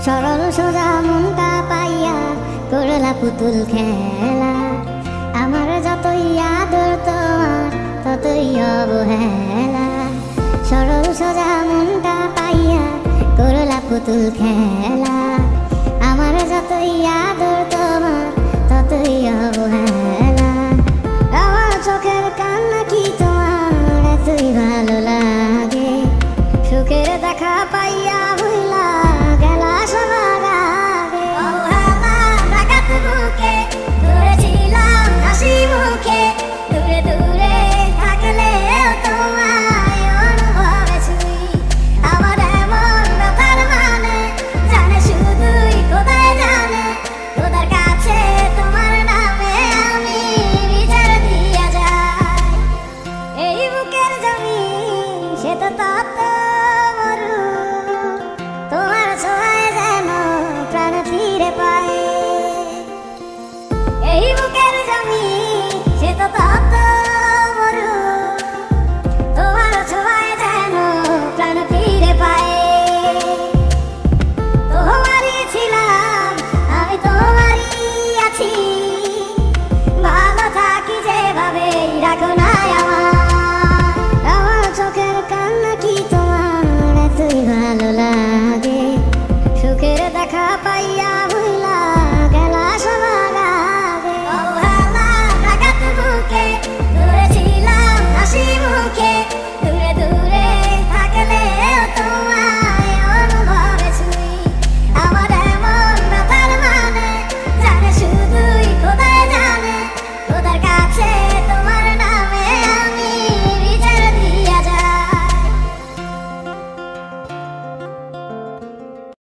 সরল সোজা মনটা পাইয়া করলা পুতুল খেলা। আমার যতই আদর তোমার ততই অবহেলা। সরল সোজা মনটা পাইয়া করলা পুতুল খেলা। আমার যতই আদর তোমার ততই অবহেলা। আমার চোখের কান্না কি তোমার এতই ভালো লাগে? সুখের দেখা পাইয়া ভুলা গেলা সবার আগে। ডাকাত বুকে ধরেছিলাম হাসি মুখে, দূরে দূরে থাকলেও তোমায় অনুভবে ছুঁই। আমার এমন ব্যাপার মানে জানে শুধুই খোদাই জানে। খোদার কাছে তোমার নামে আমি বিচার দিয়া যাই। এই বুকের জমি সে তো তত